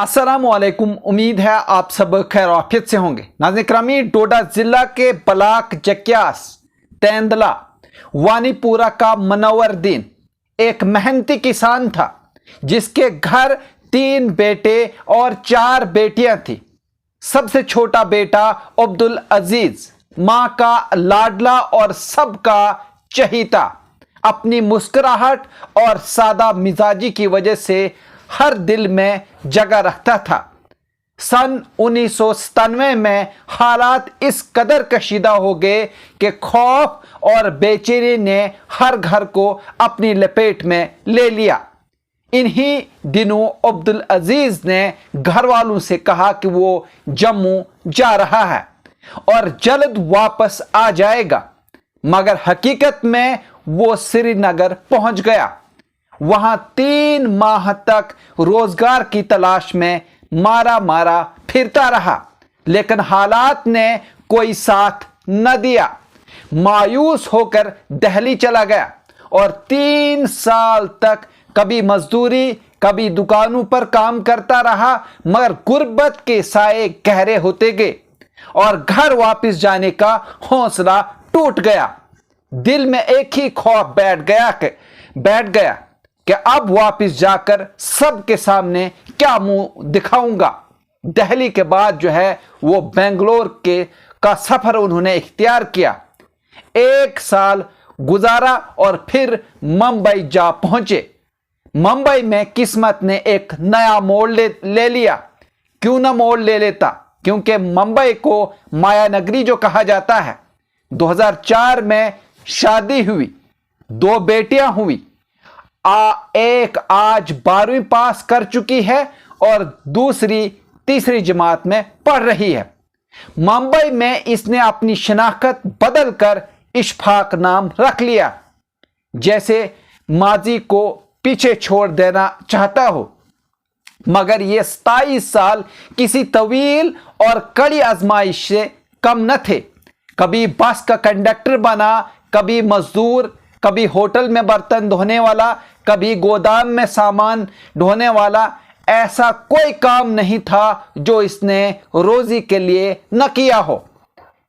अस्सलामुअलैकुम। उम्मीद है आप सब खैर आफियत से होंगे। नाज़रीन करामी, डोडा जिला के ब्लाक जक्यास तेंदला वानीपुरा का मनोवरदीन एक मेहनती किसान था जिसके घर 3 बेटे और 4 बेटियां थी। सबसे छोटा बेटा अब्दुल अजीज माँ का लाडला और सबका चहीता, अपनी मुस्कुराहट और सादा मिजाजी की वजह से हर दिल में जगह रखता था। सन 1997 में हालात इस कदर कशीदा हो गए कि खौफ और बेचैनी ने हर घर को अपनी लपेट में ले लिया। इन्हीं दिनों अब्दुल अजीज ने घर वालों से कहा कि वो जम्मू जा रहा है और जल्द वापस आ जाएगा, मगर हकीकत में वो श्रीनगर पहुंच गया। वहां 3 माह तक रोजगार की तलाश में मारा मारा फिरता रहा, लेकिन हालात ने कोई साथ न दिया। मायूस होकर दिल्ली चला गया और 3 साल तक कभी मजदूरी कभी दुकानों पर काम करता रहा, मगर गुर्बत के साए गहरे होते गए और घर वापस जाने का हौसला टूट गया। दिल में एक ही खौफ बैठ गया कि अब वापस जाकर सबके सामने क्या मुंह दिखाऊंगा। दिल्ली के बाद जो है वो बेंगलोर का सफर उन्होंने इख्तियार किया। 1 साल गुजारा और फिर मुंबई जा पहुंचे। मुंबई में किस्मत ने एक नया मोड़ ले लिया। क्यों ना मोड़ ले लेता, क्योंकि मुंबई को माया नगरी जो कहा जाता है। 2004 में शादी हुई, 2 बेटियां हुई। एक आज 12वीं पास कर चुकी है और दूसरी तीसरी जमात में पढ़ रही है। मुंबई में इसने अपनी शनाख्त बदलकर इशफाक नाम रख लिया, जैसे माजी को पीछे छोड़ देना चाहता हो। मगर ये 27 साल किसी तवील और कड़ी आजमाइश से कम न थे। कभी बस का कंडक्टर बना, कभी मजदूर, कभी होटल में बर्तन धोने वाला, कभी गोदाम में सामान ढोने वाला। ऐसा कोई काम नहीं था जो इसने रोजी के लिए न किया हो।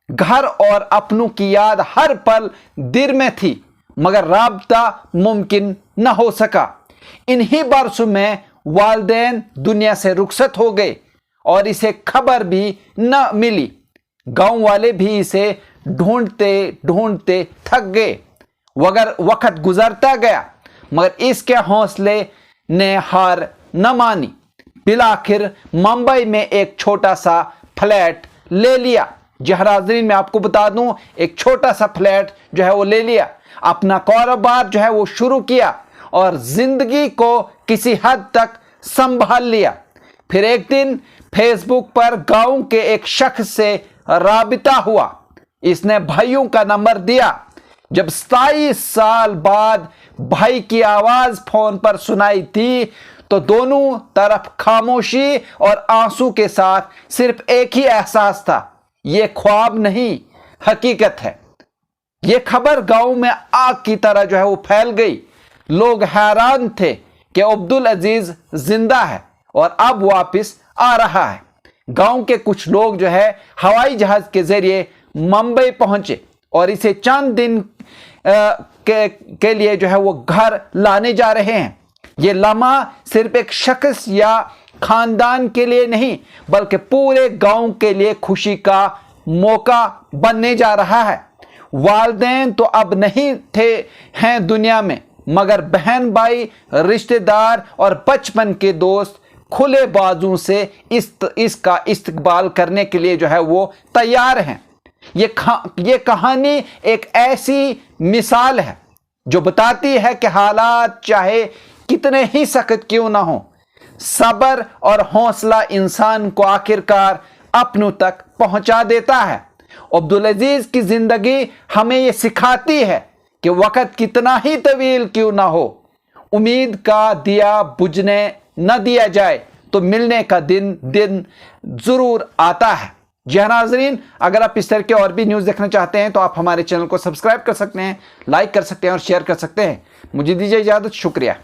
घर और अपनों की याद हर पल दिल में थी, मगर राब्ता मुमकिन न हो सका। इन्हीं बरसों में वालिदैन दुनिया से रुखसत हो गए और इसे खबर भी न मिली। गांव वाले भी इसे ढूंढते ढूंढते थक गए। वक्त गुजरता गया, मगर इसके हौसले ने हार न मानी। बिलाखिर मुंबई में एक छोटा सा फ्लैट ले लिया। नाज़रीन, मैं आपको बता दूं, एक छोटा सा फ्लैट जो है वो ले लिया। अपना कारोबार जो है वो शुरू किया और जिंदगी को किसी हद तक संभाल लिया। फिर एक दिन फेसबुक पर गांव के एक शख्स से राबिता हुआ। इसने भाइयों का नंबर दिया। जब 27 साल बाद भाई की आवाज फोन पर सुनाई थी तो दोनों तरफ खामोशी और आंसू के साथ सिर्फ एक ही एहसास था, ये ख्वाब नहीं, हकीकत है। ये खबर गांव में आग की तरह जो है वो फैल गई। लोग हैरान थे कि अब्दुल अजीज जिंदा है और अब वापस आ रहा है। गांव के कुछ लोग जो है हवाई जहाज के जरिए मुंबई पहुंचे और इसे चंद दिन के लिए जो है वो घर लाने जा रहे हैं। ये लम्हा सिर्फ एक शख्स या खानदान के लिए नहीं, बल्कि पूरे गांव के लिए खुशी का मौका बनने जा रहा है। वालिदैन तो अब नहीं हैं दुनिया में, मगर बहन भाई, रिश्तेदार और बचपन के दोस्त खुले बाजू से इसका इस्तकबाल करने के लिए जो है वो तैयार हैं। ये कहानी एक ऐसी मिसाल है जो बताती है कि हालात चाहे कितने ही सख्त क्यों ना हो, सब्र और हौसला इंसान को आखिरकार अपनों तक पहुंचा देता है। अब्दुल अजीज की जिंदगी हमें ये सिखाती है कि वक्त कितना ही तवील क्यों ना हो, उम्मीद का दिया बुझने न दिया जाए तो मिलने का दिन जरूर आता है। जी हाँ नाज़रीन, अगर आप इस तरह के और भी न्यूज़ देखना चाहते हैं तो आप हमारे चैनल को सब्सक्राइब कर सकते हैं, लाइक कर सकते हैं और शेयर कर सकते हैं। मुझे दीजिए इजाज़त, शुक्रिया।